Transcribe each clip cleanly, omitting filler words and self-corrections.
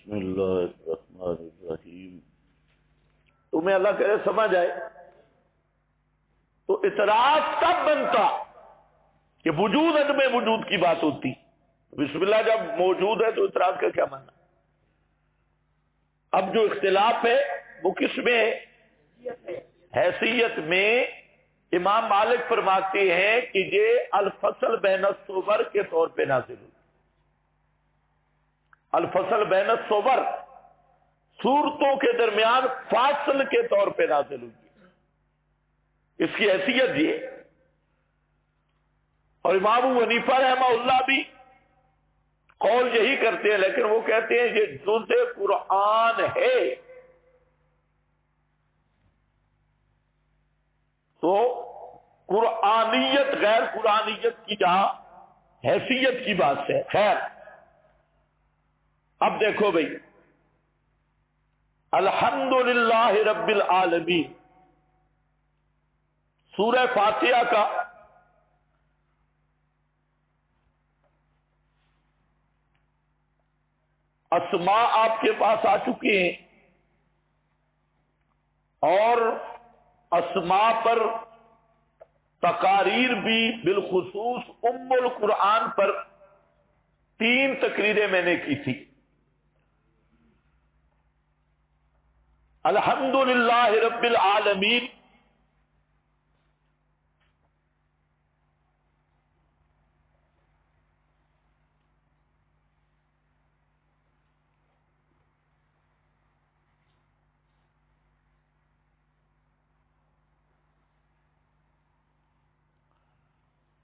بسم اللہ الرحمن الرحیم. تمہیں اللہ کرے سمجھ آئے تو اعتراض کب بنتا کہ وجود عدم وجود کی بات ہوتی. بسم اللہ جب موجود ہے تو اعتراض کا کیا معنی. اب جو اختلاف ہے وہ کس میں ہے؟ حیثیت میں. امام مالک فرماتے ہیں کہ یہ الفصل بین الصور کے طور پہ نازل ہوئی. الفصل بین الصور صورتوں کے درمیان فاصل کے طور پہ نازل ہوئی. اس کی حیثیت یہ. اور امام ابو حنیفہ رحمہ اللہ بھی قول یہی کرتے ہیں، لیکن وہ کہتے ہیں یہ جز قرآن ہے. تو قرآنیت غیر قرآنیت کی جہاں حیثیت کی بات ہے. خیر اب دیکھو بھئی، الحمدللہ رب العالمین سورہ فاتحہ کا اسماء آپ کے پاس آ چکے ہیں، اور اسماء پر تقاریر بھی، بالخصوص ام القرآن پر 3 تقریریں میں نے کی تھی. الحمدللہ رب العالمین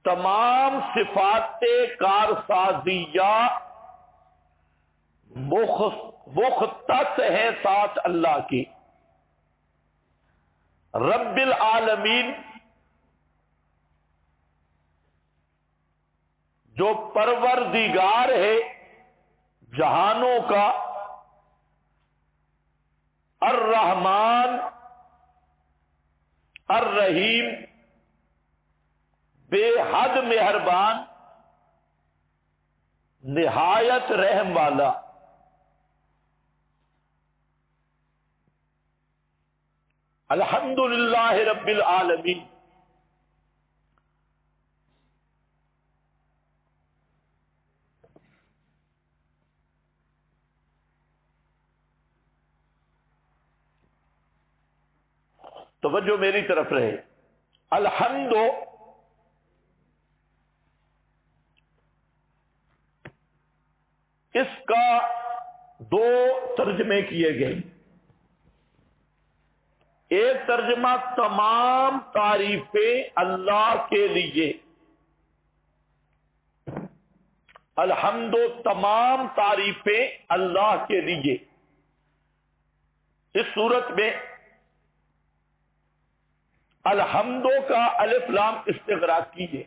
تمام صفات کارسازیہ مختص ہے ساتھ اللہ کی. رب العالمین جو پروردگار ہے جہانوں کا. الرحمن الرحیم بے حد مہربان نہایت رحم والا. الحمدللہ رب العالمین توجہ میری طرف رہے. الحمد اس کا 2 ترجمے کیے گئے. ایک ترجمہ تمام تعریفیں اللہ کے لیے. الحمد تمام تعریفیں اللہ کے لیے. اس صورت میں الحمدو کا الف لام استغراق کیجیے.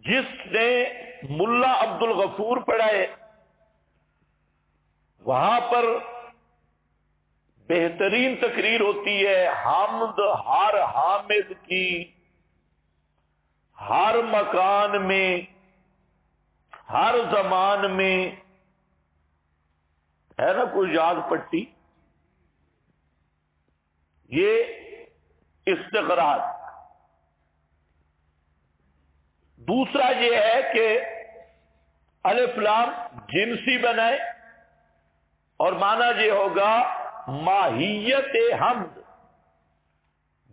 جس نے ملا عبد الغفور پڑھائے وہاں پر بہترین تقریر ہوتی ہے. حمد ہر حامد کی ہر مکان میں ہر زمان میں. ہے نا کوئی یاد پٹی. یہ استغراق. دوسرا یہ ہے کہ الف لام جنسی بنائے اور معنی یہ ہوگا ماہیت حمد،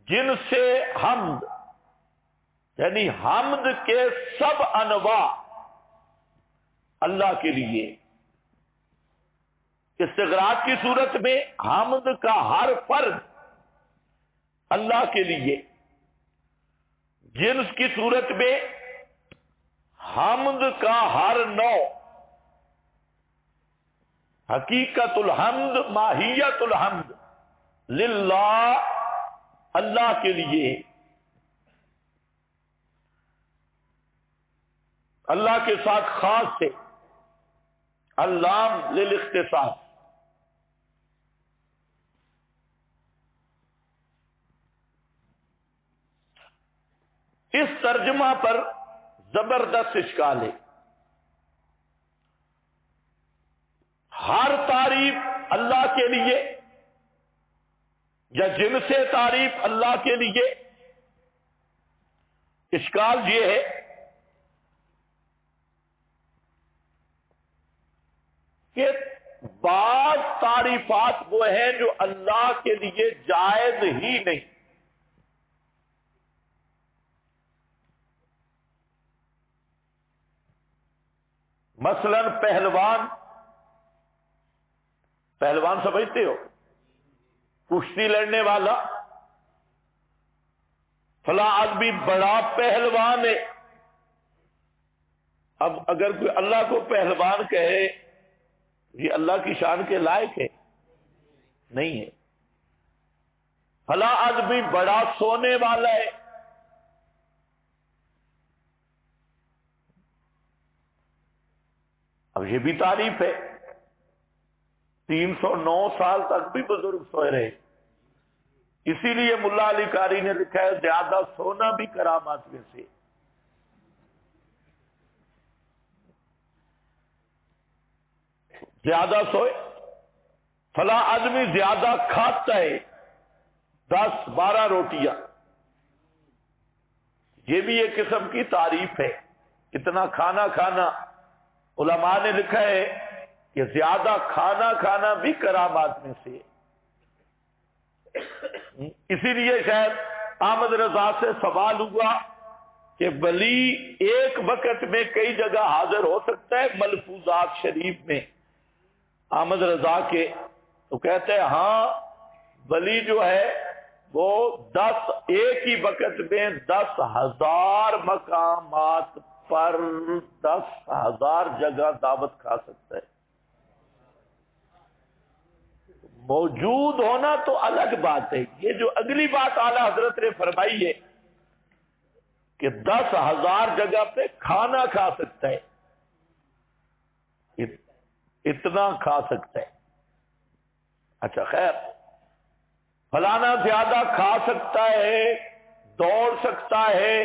جن سے حمد یعنی حمد کے سب انواع اللہ کے لیے. استغراق کی صورت میں حمد کا ہر فرد اللہ کے لیے. جنس کی صورت میں حمد کا ہر نوع، حقیقت الحمد ماہیت الحمد للہ اللہ کے لیے. اللہ کے ساتھ خاص سے اللام للاختصاص. اس ترجمہ پر زبردست اشکال ہے. ہر تعریف اللہ کے لیے یا جن سے تعریف اللہ کے لیے؟ اشکال یہ ہے کہ بعض تعریفات وہ ہیں جو اللہ کے لیے جائز ہی نہیں. مثلا پہلوان سمجھتے ہو؟ کشتی لڑنے والا، فلاں آدمی بڑا پہلوان ہے. اب اگر کوئی اللہ کو پہلوان کہے، یہ اللہ کی شان کے لائق ہے؟ نہیں ہے. فلاں آدمی بڑا سونے والا ہے، اب یہ بھی تعریف ہے. 309 سال تک بھی بزرگ سوئے رہے. اسی لیے ملا علی قاری نے لکھا ہے زیادہ سونا بھی کرامات میں سے. زیادہ سوئے. فلاں آدمی زیادہ کھاتا ہے، 10-12 روٹیاں، یہ بھی ایک قسم کی تعریف ہے. اتنا کھانا کھانا، علماء نے لکھا ہے کہ زیادہ کھانا کھانا بھی کرامات میں سے. اسی لیے شاید احمد رضا سے سوال ہوا کہ ولی ایک وقت میں کئی جگہ حاضر ہو سکتا ہے ملفوظات شریف میں احمد رضا کے؟ تو کہتے ہیں ہاں، ولی جو ہے وہ ایک ہی وقت میں 10,000 مقامات پر 10,000 جگہ دعوت کھا سکتا ہے. موجود ہونا تو الگ بات ہے. یہ جو اگلی بات اعلی حضرت نے فرمائی ہے کہ 10,000 جگہ پہ کھانا کھا سکتا ہے، اتنا کھا سکتا ہے. اچھا خیر، فلانا زیادہ کھا سکتا ہے، دوڑ سکتا ہے،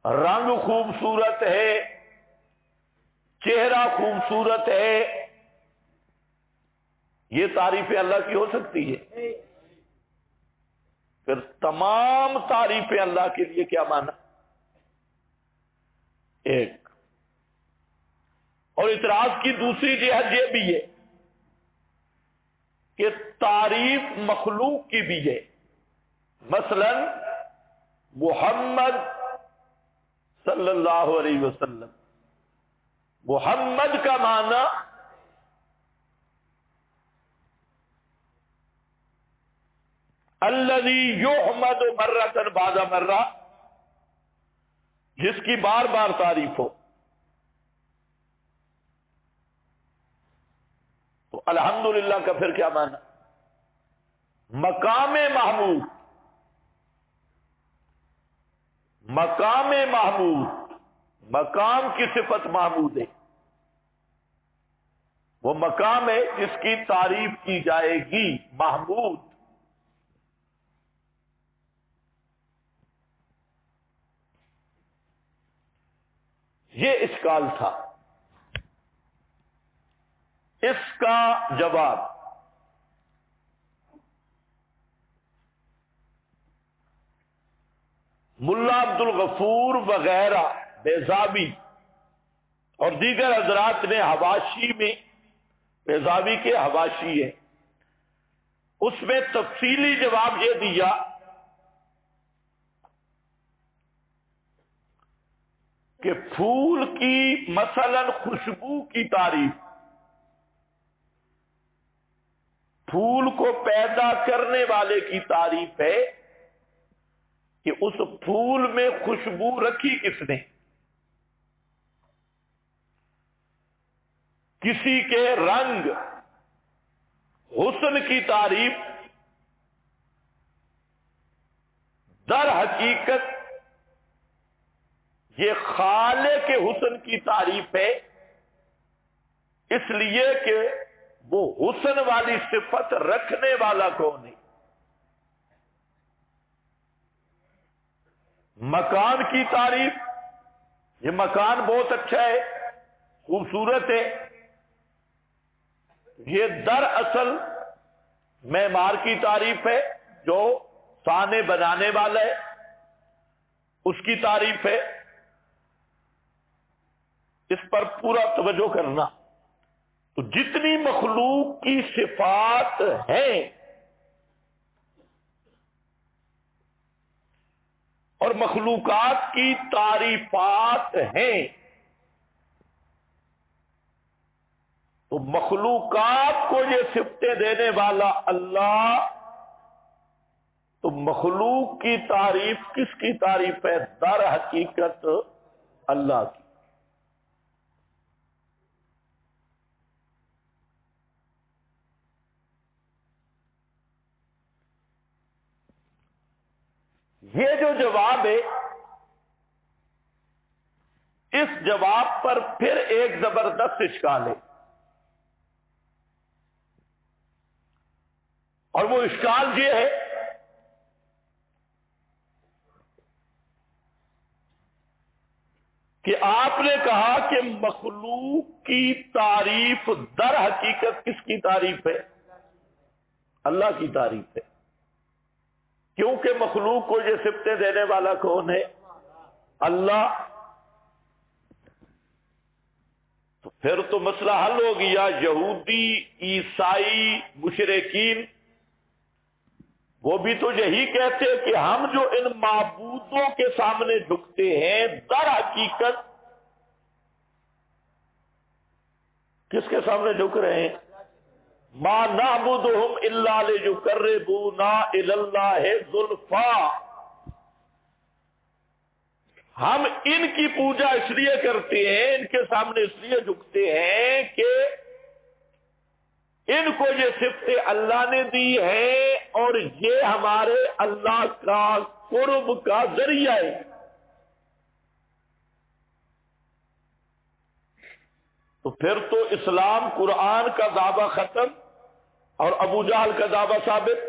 رنگ خوبصورت ہے، چہرہ خوبصورت ہے، یہ تعریفیں اللہ کی ہو سکتی ہے؟ پھر تمام تعریفیں اللہ کے لیے کیا مانا؟ ایک. اور اعتراض کی دوسری جہت یہ بھی ہے کہ تعریف مخلوق کی بھی ہے. مثلا محمد صلی اللہ علیہ وسلم، محمد کا معنی الذی یحمد مرۃ بعد مرہ، جس کی بار بار تعریف ہو. تو الحمدللہ کا پھر کیا معنی؟ مقام محمود. مقام محمود، مقام کی صفت محمود ہے. وہ مقام ہے جس کی تعریف کی جائے گی، محمود. یہ اشکال تھا. اس کا جواب ملا عبد الغفور وغیرہ بیضاوی اور دیگر حضرات نے حواشی میں، بیضاوی کے حواشی ہے، اس میں تفصیلی جواب یہ دیا کہ پھول کی مثلا خوشبو کی تعریف، پھول کو پیدا کرنے والے کی تعریف ہے کہ اس پھول میں خوشبو رکھی کس نے. کسی کے رنگ حسن کی تعریف در حقیقت یہ خالق کے حسن کی تعریف ہے، اس لیے کہ وہ حسن والی صفت رکھنے والا کون ہے. مکان کی تعریف، یہ مکان بہت اچھا ہے، خوبصورت ہے، یہ دراصل معمار کی تعریف ہے، جو صانع بنانے والا ہے اس کی تعریف ہے، اس پر پورا توجہ کرنا۔ تو جتنی مخلوق کی صفات ہیں اور مخلوقات کی تعریفات ہیں، تو مخلوقات کو یہ صفتیں دینے والا اللہ، تو مخلوق کی تعریف کس کی تعریف ہے؟ در حقیقت اللہ کی۔ یہ جو جواب ہے، اس جواب پر پھر ایک زبردست اشکال ہے، اور وہ اشکال یہ ہے کہ آپ نے کہا کہ مخلوق کی تعریف در حقیقت کس کی تعریف ہے؟ اللہ کی تعریف ہے، کیونکہ مخلوق کو یہ صفتیں دینے والا کون ہے؟ اللہ۔ تو پھر تو مسئلہ حل ہو گیا۔ یہودی، عیسائی، مشرکین وہ بھی تو یہی کہتے کہ ہم جو ان معبودوں کے سامنے جھکتے ہیں، در حقیقت کس کے سامنے جھک رہے ہیں؟ ما نعبدہم الا لیقربونا الی اللہ زلفا۔ ہم ان کی پوجا اس لیے کرتے ہیں، ان کے سامنے اس لیے جھکتے ہیں کہ ان کو یہ صفتیں اللہ نے دی ہیں اور یہ ہمارے اللہ کا قرب کا ذریعہ ہے۔ تو پھر تو اسلام قرآن کا دعویٰ ختم اور ابو جہل کا دعویٰ ثابت،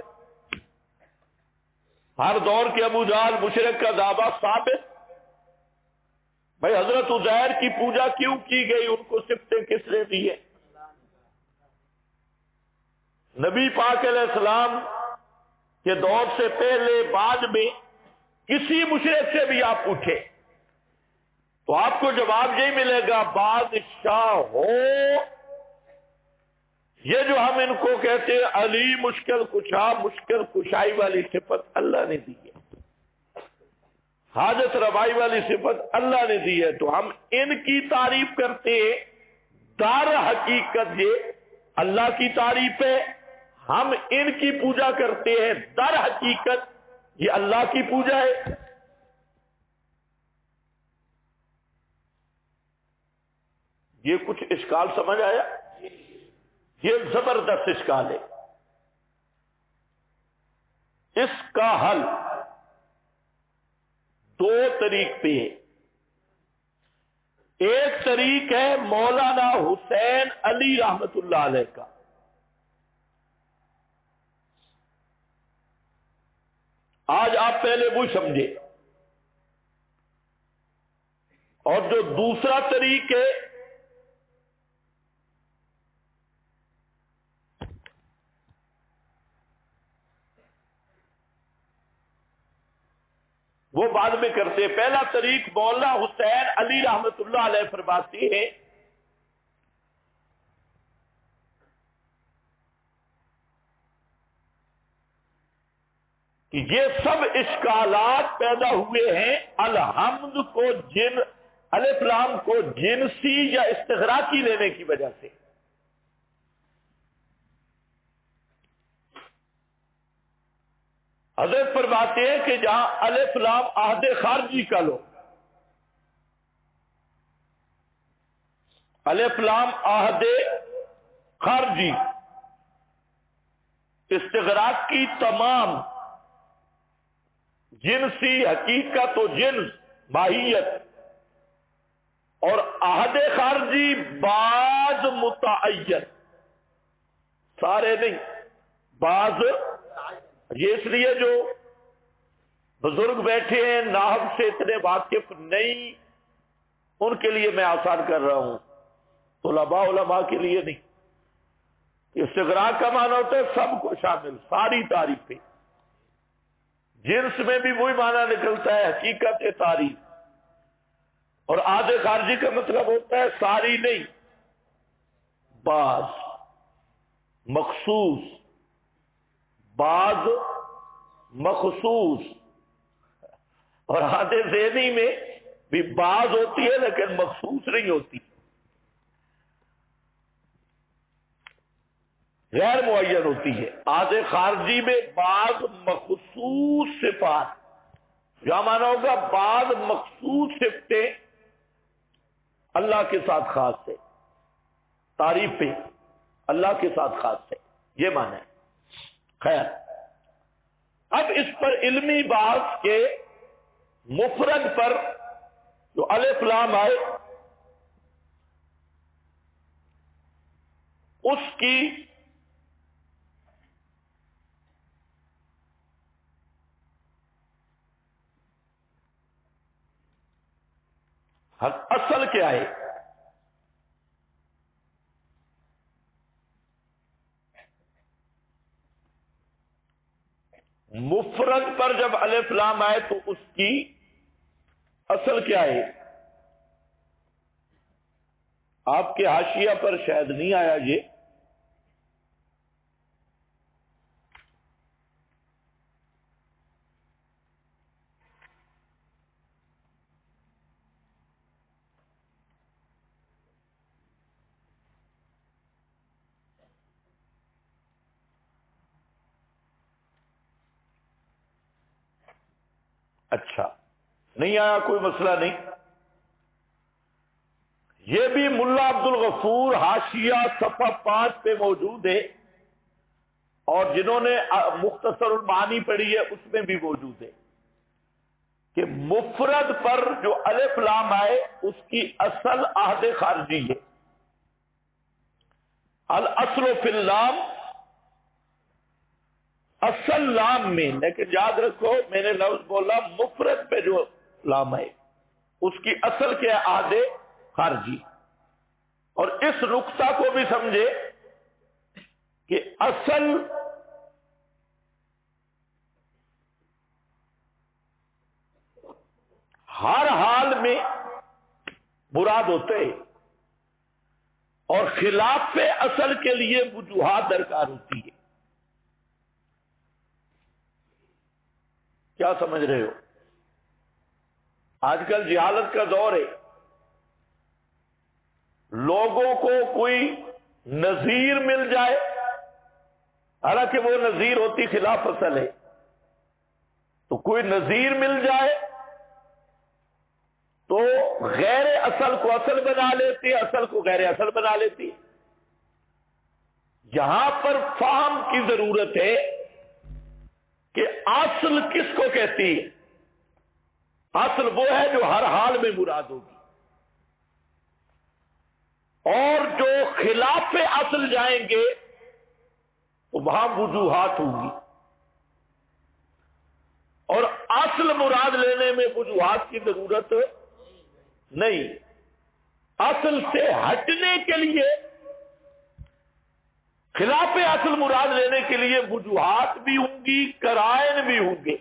ہر دور کے ابو جہل مشرک کا دعویٰ ثابت۔ بھائی حضرت عزیر کی پوجا کیوں کی گئی؟ ان کو صفتیں کس نے دی ہیں؟ نبی پاک علیہ السلام کے دور سے پہلے بعد میں کسی مشرک سے بھی آپ پوچھیں تو آپ کو جواب یہی ملے گا، بادشاہ ہو، یہ جو ہم ان کو کہتے ہیں علی مشکل کشا، مشکل کشائی والی صفت اللہ نے دی ہے، حاجت روائی والی صفت اللہ نے دی ہے، تو ہم ان کی تعریف کرتے ہیں۔ در حقیقت یہ اللہ کی تعریف ہے، ہم ان کی پوجا کرتے ہیں، در حقیقت یہ اللہ کی پوجا ہے۔ یہ کچھ اشکال سمجھ آیا؟ یہ زبردست اشکال ہے۔ اس کا حل دو طریق پہ ہے۔ ایک طریق ہے مولانا حسین علی رحمت اللہ علیہ کا، آج آپ پہلے وہ سمجھے، اور جو دوسرا طریق ہے وہ بعد میں کرتے۔ پہلا طریق مولانا حسین علی رحمت اللہ علیہ فرماتے ہیں کہ یہ سب اشکالات پیدا ہوئے ہیں الحمد کو الف لام کو جنسی یا استغراقی لینے کی وجہ سے۔ حضرت فرماتے ہیں کہ جہاں الف لام عہد خارجی کا لو، الف لام عہد خارجی، استغراق کی تمام جنسی حقیقت و جنس ماہیت، اور عہد خارجی بعض متعین، سارے نہیں بعض۔ یہ اس لیے جو بزرگ بیٹھے ہیں نحو سے اتنے واقف نہیں، ان کے لیے میں آسان کر رہا ہوں، علماء کے لیے نہیں۔ استغراق کا معنی ہوتا ہے سب کو شامل، ساری تعریفیں۔ جنس میں بھی وہی معنی نکلتا ہے حقیقت تعریف، اور آدھے خارجی کا مطلب ہوتا ہے ساری نہیں، بعض، مخصوص، بعض مخصوص، اور آدھے ذہنی میں بھی بعض ہوتی ہے لیکن مخصوص نہیں ہوتی، غیر معین ہوتی ہے۔ آدھے خارجی میں بعض مخصوص صفات، یا مانا ہوگا بعض مخصوص صفتیں اللہ کے ساتھ خاص ہے، تعریفیں اللہ کے ساتھ خاص ہے، یہ معنی ہے۔ خیر، اب اس پر علمی بات کے مفرد پر جو الف لام آئے اس کی اصل کیا ہے؟ مفرد پر جب الف لام آئے تو اس کی اصل کیا ہے؟ آپ کے حاشیہ پر شاید نہیں آیا یہ، اچھا نہیں آیا، کوئی مسئلہ نہیں۔ یہ بھی ملا عبد الغفور حاشیہ صفحہ 5 پہ موجود ہے، اور جنہوں نے مختصر المعانی پڑھی ہے اس میں بھی موجود ہے کہ مفرد پر جو الف لام آئے اس کی اصل عہد خارجی ہے، الاصل فی اللام، اصل لام میں، لیکن یاد رکھو میں نے لفظ بولا مفرد پہ جو لام ہے اس کی اصل کیا ہے؟ عہد خارجی۔ اور اس نقطہ کو بھی سمجھے کہ اصل ہر حال میں مراد ہوتے ہیں، اور خلاف اصل کے لیے وجوہات درکار ہوتی ہے۔ کیا سمجھ رہے ہو؟ آج کل جہالت کا دور ہے، لوگوں کو کوئی نظیر مل جائے، حالانکہ وہ نظیر ہوتی خلاف اصل ہے، تو کوئی نظیر مل جائے تو غیر اصل کو اصل بنا لیتی، اصل کو غیر اصل بنا لیتی۔ یہاں پر فہم کی ضرورت ہے کہ اصل کس کو کہتی ہے؟ اصل وہ ہے جو ہر حال میں مراد ہوگی، اور جو خلاف اصل جائیں گے تو وہاں وجوہات ہوں گی، اور اصل مراد لینے میں وجوہات کی ضرورت نہیں۔ اصل سے ہٹنے کے لیے، خلاف اصل مراد لینے کے لیے وجوہات بھی ہوں گی، قرائن بھی ہوں گے۔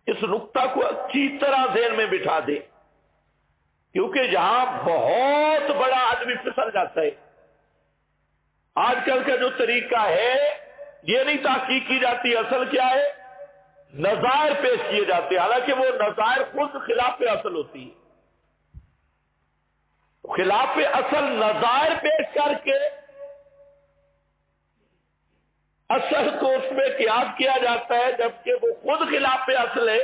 اس نقطہ کو اچھی طرح ذہن میں بٹھا دیں، کیونکہ یہاں بہت بڑا آدمی پھسل جاتا ہے۔ آج کل کا جو طریقہ ہے یہ نہیں تحقیق کی جاتی اصل کیا ہے، نظائر پیش کیے جاتے ہیں، حالانکہ وہ نظائر خود خلاف اصل ہوتی ہے۔ خلاف اصل نظائر پیش کر کے اصل کو اس میں قیاس کیا جاتا ہے، جبکہ وہ خود خلاف اصل ہے،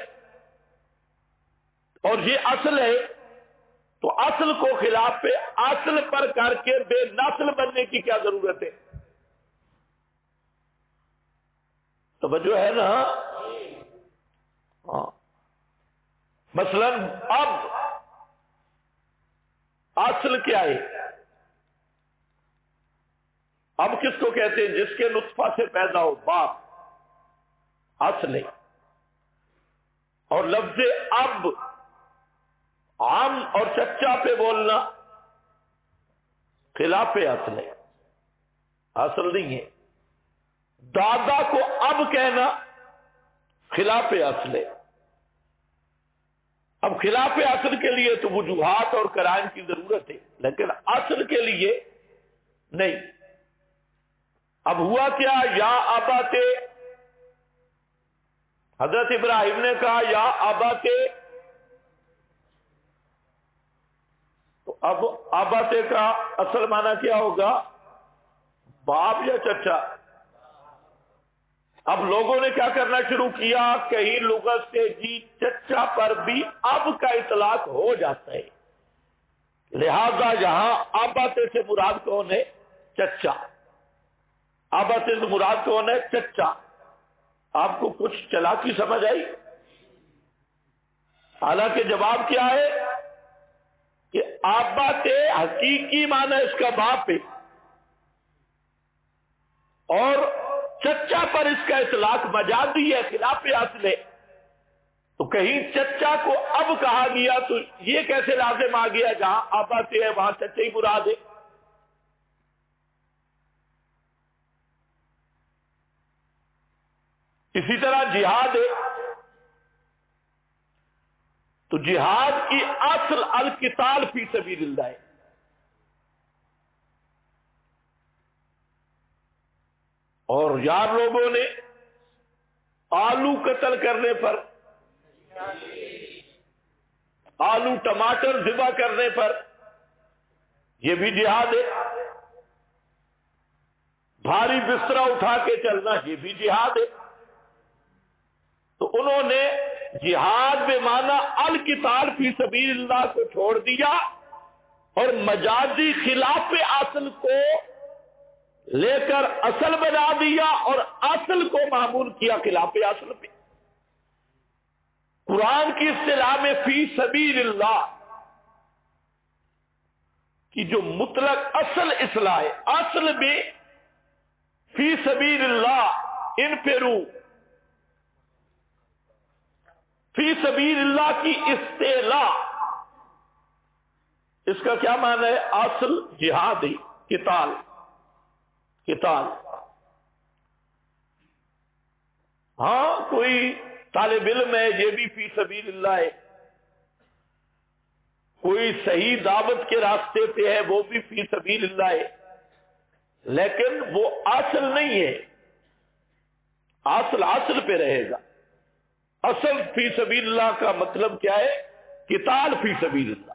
اور یہ اصل ہے، تو اصل کو خلاف اصل پر کر کے بے نسل بننے کی کیا ضرورت ہے؟ توجہ ہے نا؟ ہاں، مثلا اب اصل کیا ہے؟ اب کس کو کہتے ہیں؟ جس کے نطفہ سے پیدا ہو باپ، اصل ہے۔ اور لفظ اب، عم اور چچا پہ بولنا خلاف اصل ہے۔ اصل نہیں ہے. دادا کو اب کہنا خلاف اصل ہے. اب خلاف اصل کے لیے تو وجوہات اور قرائن کی ضرورت ہے، لیکن اصل کے لیے نہیں. اب ہوا کیا؟ یا ابات، حضرت ابراہیم نے کہا یا ابات، تو اب ابات کا اصل معنی کیا ہوگا؟ باپ یا چچا. اب لوگوں نے کیا کرنا شروع کیا؟ کہیں لغت سے جی چچا پر بھی اب کا اطلاق ہو جاتا ہے، لہذا یہاں اباتے سے مراد کون ہے؟ چچا. اباتے سے مراد کون ہے؟ چچا. آپ کو کچھ چلاکی سمجھ آئی؟ حالانکہ جواب کیا ہے کہ اباتے حقیقی معنی اس کا باپ ہے، اور چچا پر اس کا اطلاق مجازی ہے، خلاف اصل ہے. تو کہیں چچا کو اب کہا گیا تو یہ کیسے لازم آ گیا جہاں اباتے ہے وہاں چچا ہی مراد ہے؟ اسی طرح جہاد ہے، تو جہاد کی اصل القتال فی سبیل اللہ ہے. اور یار لوگوں نے آلو قتل کرنے پر، آلو ٹماٹر ذبح کرنے پر، یہ بھی جہاد ہے. بھاری بستر اٹھا کے چلنا، یہ بھی جہاد ہے. تو انہوں نے جہاد بے معنی القتال فی سبیل اللہ کو چھوڑ دیا اور مجازی خلاف اصل کو لے کر اصل بنا دیا اور اصل کو معمول کیا خلاف اصل پہ. قرآن کی اصطلاح میں فی سبیل اللہ کی جو مطلق اصل اصلاح ہے، اصل میں فی سبیل اللہ انفرو، فی سبیل اللہ کی اصطلاح اس کا کیا معنی ہے؟ اصل جہاد ہے، قتال. قتال. ہاں کوئی طالب علم ہے یہ بھی فی سبیل اللہ ہے، کوئی صحیح دعوت کے راستے پہ ہے وہ بھی فی سبیل اللہ ہے، لیکن وہ اصل نہیں ہے. اصل اصل پہ رہے گا. اصل فی سبیل اللہ کا مطلب کیا ہے؟ قتال فی سبیل اللہ.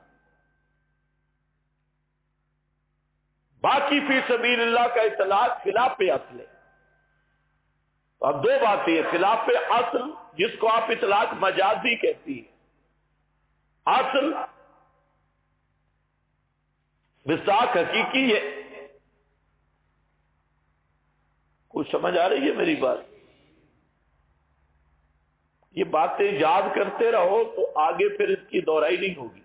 باقی فی سبیل اللہ کا اطلاق خلاف اصل ہے. اب دو باتیں ہیں، خلاف اصل جس کو آپ اطلاق مجازی کہتی ہیں، اصل مصداق حقیقی ہے. کچھ سمجھ آ رہی ہے میری بات؟ یہ باتیں یاد کرتے رہو تو آگے پھر اس کی دہرائی نہیں ہوگی.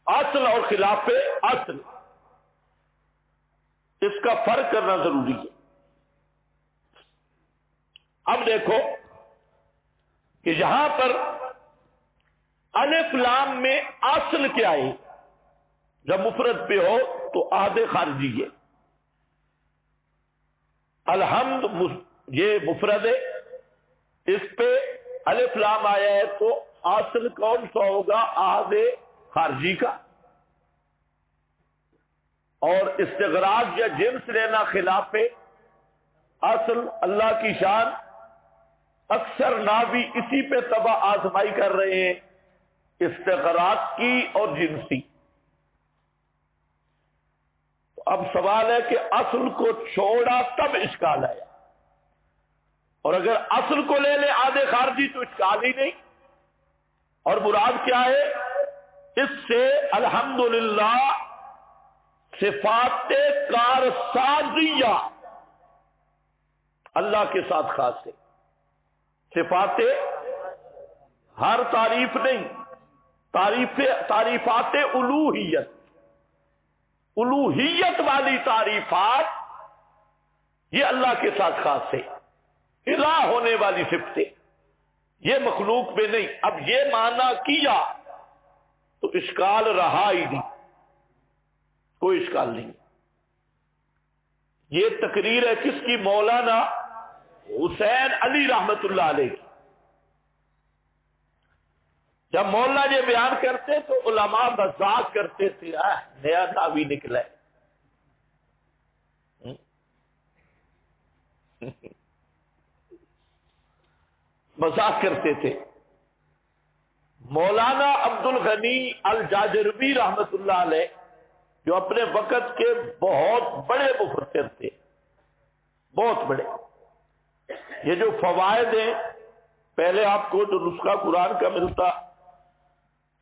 اصل اور خلاف اصل اس کا فرق کرنا ضروری ہے. اب دیکھو کہ یہاں پر الف لام میں اصل کیا ہے؟ جب مفرد پہ ہو تو عہد خارجی ہے. الحمد یہ مفرد ہے، اس پہ الف لام آیا ہے تو اصل کون سا ہوگا؟ عہد خارجی کا. اور استغراق یا جنس لینا خلاف اصل. اللہ کی شان، اکثر ناوی اسی پہ تباہ آزمائی کر رہے ہیں، استغراق کی اور جنسی. تو اب سوال ہے کہ اصل کو چھوڑا تب اشکال آیا، اور اگر اصل کو لے لے آدھے خارجی تو اشکال ہی نہیں. اور مراد کیا ہے اس سے؟ الحمدللہ صفات کارسازیہ اللہ کے ساتھ خاص ہے. صفات ہر تعریف نہیں، تعریفات الوہیت، الوہیت والی تعریفات یہ اللہ کے ساتھ خاص ہے. الہ ہونے والی صفتیں یہ مخلوق میں نہیں. اب یہ معنی کیا تو اشکال رہا ہی نہیں، کوئی اشکال نہیں. یہ تقریر ہے کس کی؟ مولانا حسین علی رحمت اللہ علیہ کی۔ جب مولانا یہ بیان کرتے تو علماء مذاق کرتے تھے، نیا دعوی نکلا ہے۔ مذاق کرتے تھے۔ مولانا عبد الغنی الجاجروی رحمت اللہ علیہ جو اپنے وقت کے بہت بڑے مفسر تھے، بہت بڑے، یہ جو فوائد ہیں، پہلے آپ کو جو نسخہ قرآن کا ملتا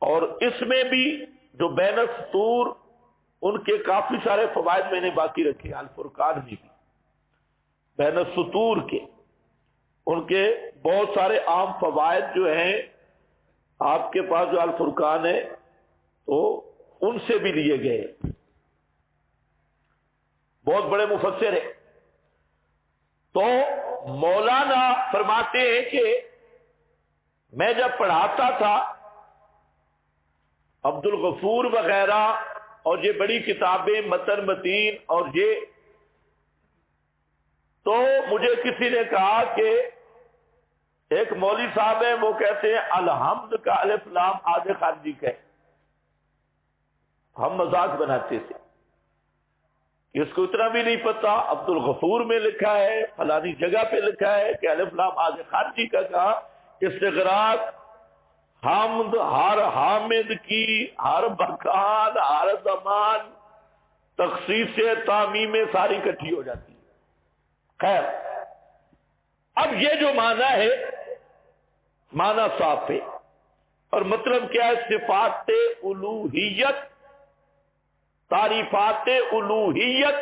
اور اس میں بھی جو بین السطور ان کے کافی سارے فوائد میں نے باقی رکھے، الفرقان میں بھی بین السطور کے ان کے بہت سارے عام فوائد جو ہیں آپ کے پاس جو الفرقان ہے تو ان سے بھی لیے گئے، بہت بڑے مفسر ہیں۔ تو مولانا فرماتے ہیں کہ میں جب پڑھاتا تھا عبد الغفور وغیرہ اور یہ بڑی کتابیں متن متین اور یہ، تو مجھے کسی نے کہا کہ ایک مولوی صاحب ہے وہ کہتے ہیں الحمد کا الف لام آج خارجی کا ہے۔ ہم مذاق بناتے تھے، اس کو اتنا بھی نہیں پتا عبد الغفور میں لکھا ہے، فلانی جگہ پہ لکھا ہے کہ الف لام آج خارجی کا کہا۔ استغراق حمد ہر حامد کی، ہر مکان، ہر زمان، تخصیص تعمیم ساری اکٹھی ہو جاتی ہے۔ خیر، اب یہ جو معنی ہے معنی صاف ہے، اور مطلب کیا ہے؟ صفات الوہیت، تعریفات الوہیت،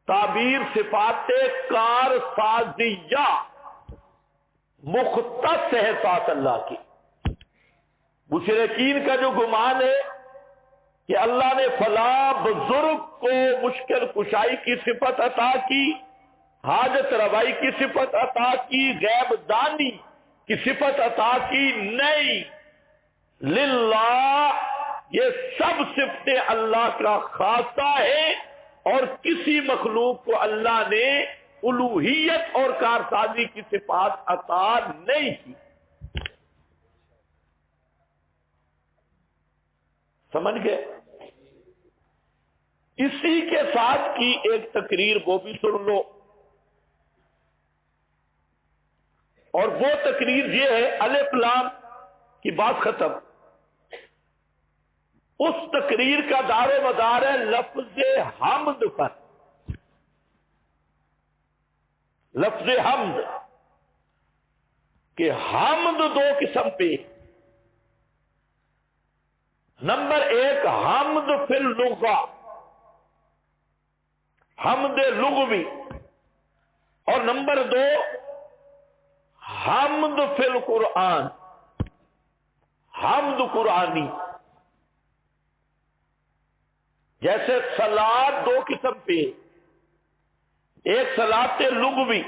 تعبیر صفات کار سازیہ مختص ہے ذات اللہ کی۔ مشرکین کا جو گمان ہے کہ اللہ نے فلاں بزرگ کو مشکل کشائی کی صفت عطا کی، حاجت روائی کی صفت عطا کی، غیب دانی کی صفت عطا کی، نہیں، للہ یہ سب صفتیں اللہ کا خاصہ ہے، اور کسی مخلوق کو اللہ نے الوہیت اور کارسازی کی صفات عطا نہیں کی۔ سمجھ گئے؟ اسی کے ساتھ کی ایک تقریر وہ بھی سن لو، اور وہ تقریر یہ ہے، الف لام کی بات ختم۔ اس تقریر کا دار و مدار ہے لفظ حمد پر، لفظ حمد کہ حمد دو قسم پہ، نمبر ایک حمد فی اللغہ، حمد لغوی، اور نمبر دو حمد فی القرآن، حمد قرآنی۔ جیسے صلاۃ دو قسم پہ، ایک صلاۃ لغوی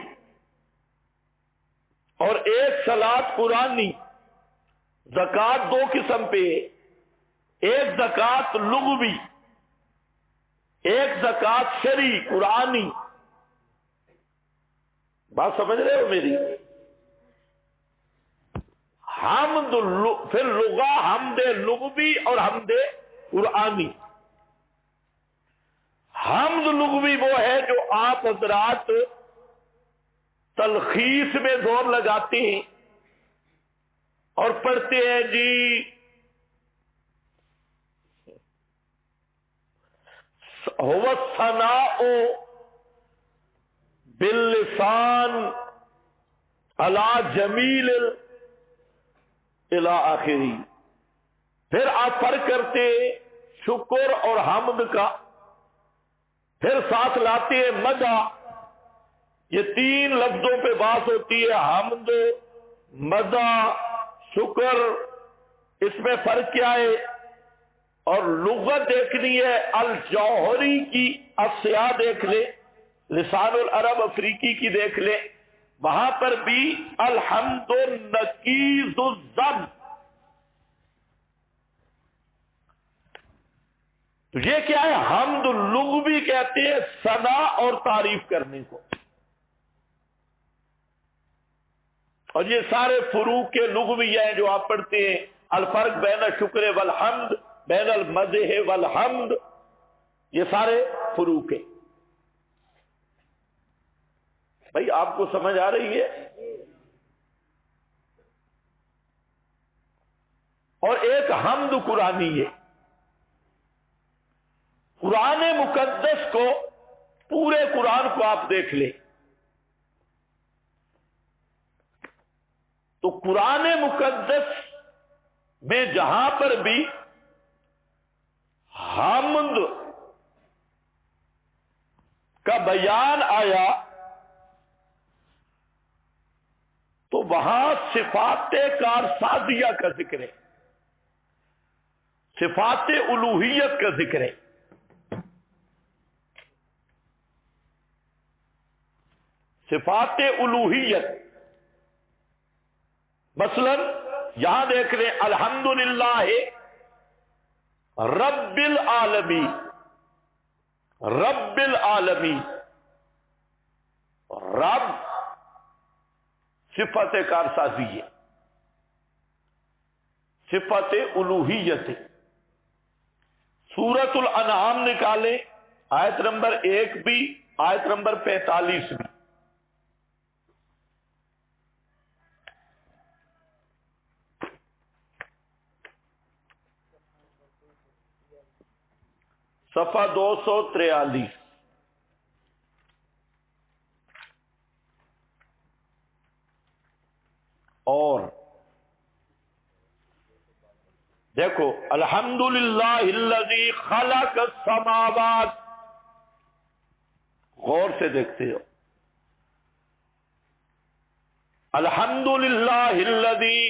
اور ایک صلاۃ قرآنی۔ زکوٰۃ دو قسم پہ، ایک زکوٰۃ لغوی، ایک زکوٰۃ شرعی قرآنی۔ بات سمجھ رہے ہو میری؟ حمد فی اللغہ، حمد لغوی اور حمد قرآنی۔ حمد لغوی وہ ہے جو آپ حضرات تلخیص میں زور لگاتے ہیں اور پڑھتے ہیں جی هو الثناء باللسان على جمیل الى آخری۔ پھر آپ فرق کرتے شکر اور حمد کا، پھر ساتھ لاتے ہیں مدح۔ یہ تین لفظوں پہ بات ہوتی ہے، حمد، مدح، شکر۔ اس میں فرق کیا ہے؟ اور لغت دیکھنی ہے الجوہری کی، السیاح دیکھ لے، لسان العرب افریقی کی دیکھ لے، وہاں پر بھی الحمد نقیض الذم، تو یہ کیا ہے؟ حمد لغوی کہتے ہیں ثنا اور تعریف کرنے کو، اور یہ سارے فروق کے لغوی ہیں جو آپ پڑھتے ہیں، الفرق بین الشکر والحمد، بین المدح والحمد، یہ سارے فروق ہیں۔ بھائی آپ کو سمجھ آ رہی ہے؟ اور ایک حمد قرآنی ہے، قرآن مقدس کو، پورے قرآن کو آپ دیکھ لیں تو قرآن مقدس میں جہاں پر بھی حمد کا بیان آیا تو وہاں صفات کارسازیہ کا ذکر ہے، صفات الوہیت کا ذکر ہے۔ صفات الوہیت، مثلا یہاں دیکھ رہے ہیں الحمدللہ رب العالمین، رب العالمین، رب صفت کارسازی ہے، صفت الوہیت ہے۔ سورۃ الانعام نکالیں، آیت نمبر 1 بھی، آیت نمبر 45 بھی۔ صفحہ 243۔ اور دیکھو الحمدللہ الذی خلق السماوات، غور سے دیکھتے ہو، الحمدللہ الذی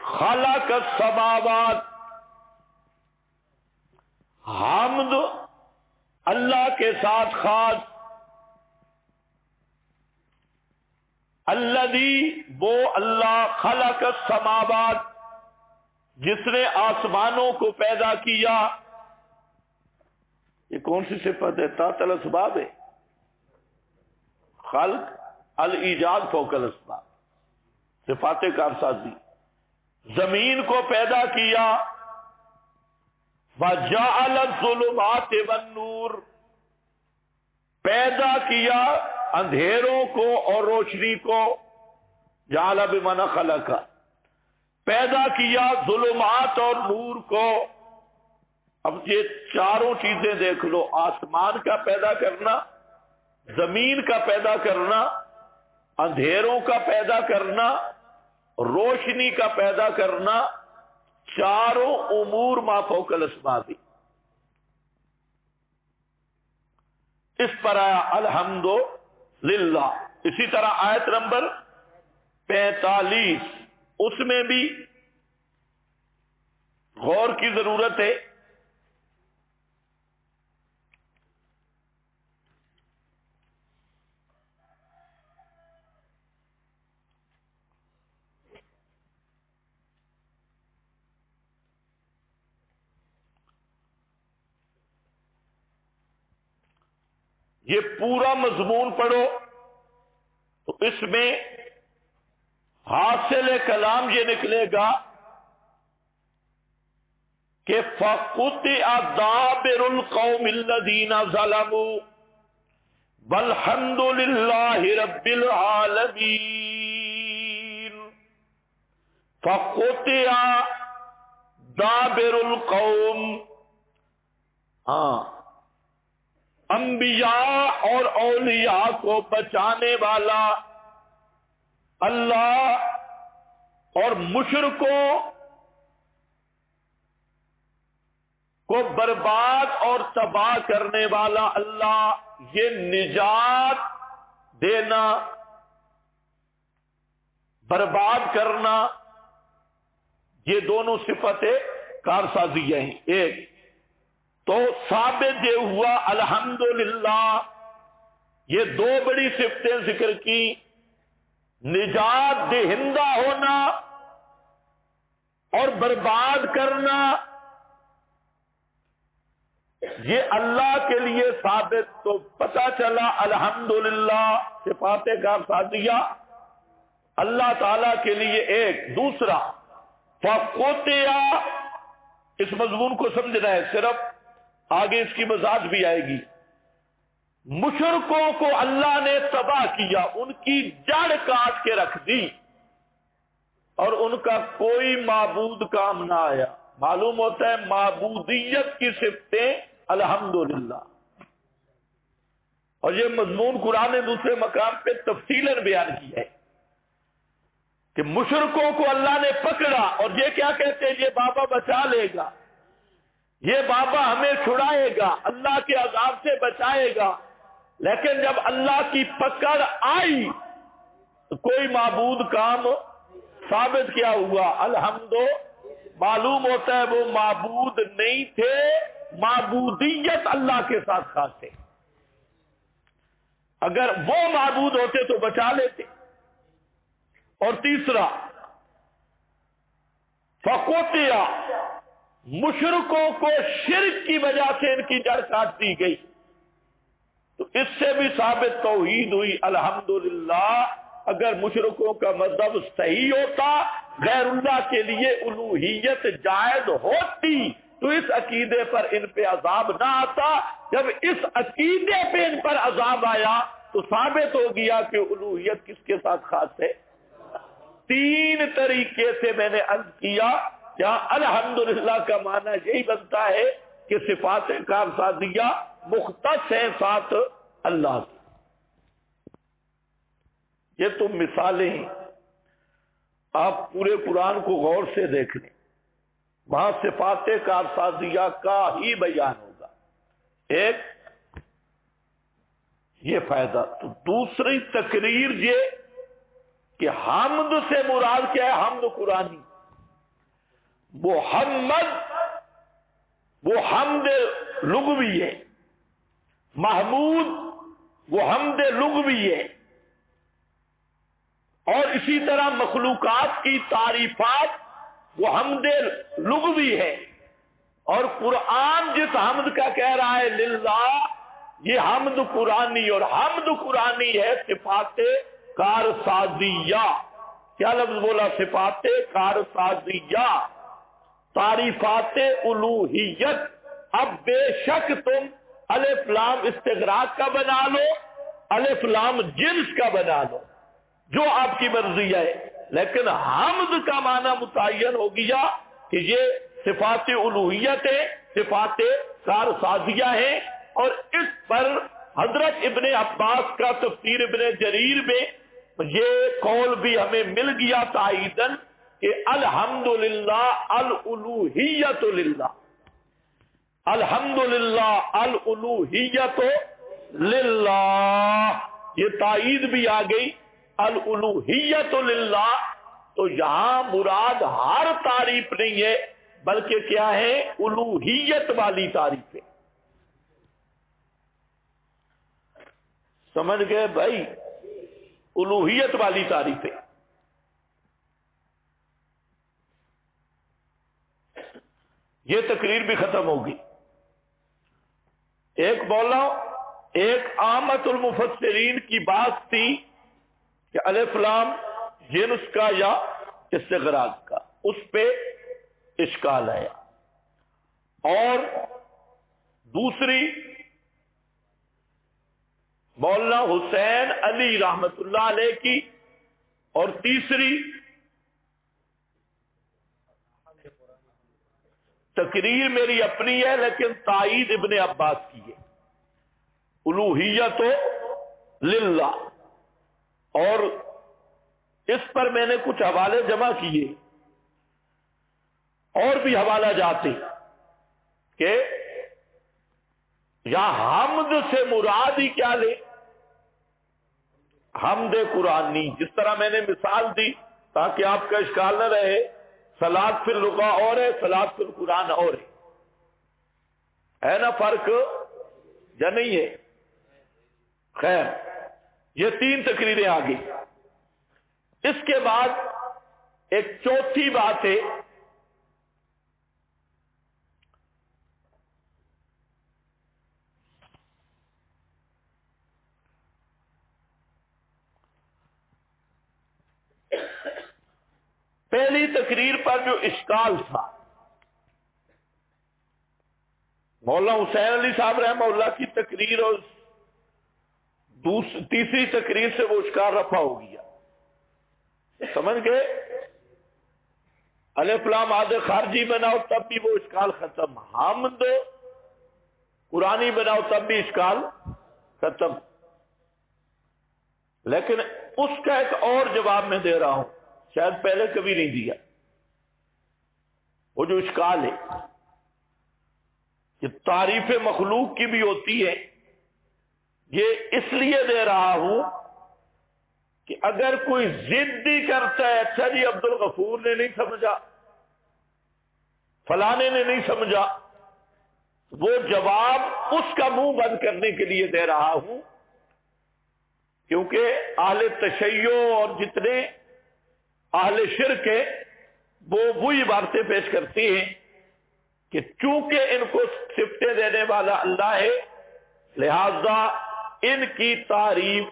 خلق السماوات، حمد اللہ کے ساتھ خاص، الذی وہ اللہ، خلق السماوات جس نے آسمانوں کو پیدا کیا۔ یہ کون سی صفت ہے؟ تحت الاسباب ہے، خلق الایجاد فوق الاسباب، صفات کارسازی۔ زمین کو پیدا کیا، وَجَعَلَ الظُّلُمَاتِ وَالنُّورَ، پیدا کیا اندھیروں کو اور روشنی کو، جعل بمعنی خلق، پیدا کیا ظلمات اور نور کو۔ اب یہ چاروں چیزیں دیکھ لو، آسمان کا پیدا کرنا، زمین کا پیدا کرنا، اندھیروں کا پیدا کرنا، روشنی کا پیدا کرنا، چاروں امور ما فوق الاسباب۔ اس پر آیا الحمد للہ۔ اسی طرح آیت نمبر 45، اس میں بھی غور کی ضرورت ہے۔ یہ پورا مضمون پڑھو تو اس میں حاصل کلام یہ نکلے گا کہ فَقُطِعَ دَابِرُ الْقَوْمِ الَّذِينَ ظَلَمُوا وَالْحَمْدُ لِلَّهِ رَبِّ الْعَالَمِينَ۔ فَقُطِعَ دَابِرُ الْقَوْمِ، انبیاء اور اولیاء کو بچانے والا اللہ اور مشرکوں کو برباد اور تباہ کرنے والا اللہ، یہ نجات دینا، برباد کرنا، یہ دونوں صفتیں کارسازیہ ہیں۔ ایک تو ثابت یہ ہوا الحمدللہ، یہ دو بڑی صفتیں ذکر کی، نجات دہندہ ہونا اور برباد کرنا، یہ اللہ کے لیے ثابت، تو پتہ چلا الحمدللہ صفات کارسازیہ اللہ تعالی کے لیے ایک۔ دوسرا فقطع، اس مضمون کو سمجھنا ہے، صرف آگے اس کی وضاحت بھی آئے گی۔ مشرکوں کو اللہ نے تباہ کیا، ان کی جڑ کاٹ کے رکھ دی اور ان کا کوئی معبود کام نہ آیا۔ معلوم ہوتا ہے معبودیت کی صفتیں الحمدللہ، اور یہ مضمون قرآن نے دوسرے مقام پہ تفصیلاً بیان کیا ہے کہ مشرکوں کو اللہ نے پکڑا، اور یہ کیا کہتے ہیں، یہ بابا بچا لے گا، یہ بابا ہمیں چھڑائے گا، اللہ کے عذاب سے بچائے گا۔ لیکن جب اللہ کی پکڑ آئی تو کوئی معبود کام ثابت کیا ہوا؟ الحمد، معلوم ہوتا ہے وہ معبود نہیں تھے، معبودیت اللہ کے ساتھ خاص تھے۔ اگر وہ معبود ہوتے تو بچا لیتے۔ اور تیسرا فقطع، مشرکوں کو شرک کی وجہ سے ان کی جڑ کاٹ دی گئی، تو اس سے بھی ثابت توحید ہوئی الحمدللہ۔ اگر مشرکوں کا مذہب صحیح ہوتا، غیر اللہ کے لیے الوہیت جائز ہوتی، تو اس عقیدے پر ان پہ عذاب نہ آتا۔ جب اس عقیدے پہ ان پر عذاب آیا تو ثابت ہو گیا کہ الوہیت کس کے ساتھ خاص ہے۔ تین طریقے سے میں نے عرض کیا، جہاں الحمدللہ کا معنی یہی بنتا ہے کہ صفات کارسازیہ مختص ہیں ساتھ اللہ کی۔ یہ تو مثالیں ہیں، آپ پورے قرآن کو غور سے دیکھ لیں، وہاں صفات کارسازیہ کا ہی بیان ہوگا۔ ایک یہ فائدہ، تو دوسری تقریر یہ کہ حمد سے مراد کیا ہے؟ حمد قرآنی، محمد وہ حمد لغوی ہے، محمود وہ حمد لغوی ہے، اور اسی طرح مخلوقات کی تعریفات وہ حمد لغوی ہے، اور قرآن جس حمد کا کہہ رہا ہے للہ، یہ حمد قرآنی، اور حمد قرآنی ہے صفات کارسازیہ۔ کیا لفظ بولا؟ صفات کارسازیہ، تعریفات الوہیت۔ اب بے شک تم الف لام استغراق کا بنا لو، الف لام جنس کا بنا لو، جو آپ کی مرضی ہے، لیکن حمد کا معنی متعین ہو گیا کہ یہ صفات الوہیت ہے، صفات کارسازیہ ہے۔ اور اس پر حضرت ابن عباس کا تفسیر ابن جریر میں یہ قول بھی ہمیں مل گیا تائیدن کہ الحمدللہ الالوہیت للہ، الحمدللہ الالوہیت للہ، یہ تائید بھی آ گئی الالوہیت للہ۔ تو یہاں مراد ہر تعریف نہیں ہے، بلکہ کیا ہے؟ الوہیت والی تعریف ہے۔ سمجھ گئے بھائی؟ الوہیت والی تعریف ہے۔ یہ تقریر بھی ختم ہوگی۔ ایک بولا، ایک عامت المفسرین کی بات تھی کہ الف لام جنس کا یا استغراق کا، اس پہ اشکال آیا، اور دوسری مولانا حسین علی رحمت اللہ علیہ کی، اور تیسری تقریر میری اپنی ہے لیکن تائید ابن عباس کی ہے، الوہیت للہ۔ اور اس پر میں نے کچھ حوالے جمع کیے، اور بھی حوالہ جاتے کہ یا حمد سے مراد ہی کیا لے؟ حمد قرآنی، جس طرح میں نے مثال دی تاکہ آپ کا اشکال نہ رہے، صلاۃ فی اللغہ اور ہے، صلاۃ فی القرآن اور ہے نا فرق یا نہیں ہے؟ خیر، یہ تین تقریریں آ گئی۔ اس کے بعد ایک چوتھی بات ہے، پہلی تقریر پر جو اشکال تھا، مولانا حسین علی صاحب رحمہ اللہ کی تقریر اور تیسری تقریر سے وہ اشکال رفع ہو گیا، سمجھ گئے؟ الف لام عاد خارجی بناؤ تب بھی وہ اشکال ختم، حمد قرآنی بناؤ تب بھی اشکال ختم۔ لیکن اس کا ایک اور جواب میں دے رہا ہوں، شاید پہلے کبھی نہیں دیا۔ وہ جو اشکال ہے کہ تعریف مخلوق کی بھی ہوتی ہے، یہ اس لیے دے رہا ہوں کہ اگر کوئی ضدی کرتا ہے، اچھا جی عبد الغفور نے نہیں سمجھا، فلانے نے نہیں سمجھا، وہ جواب اس کا منہ بند کرنے کے لیے دے رہا ہوں، کیونکہ اہل تشیع اور جتنے اہل شرک ہیں وہ وہی باتیں پیش کرتی ہیں کہ چونکہ ان کو صفتیں دینے والا اللہ ہے، لہذا ان کی تعریف،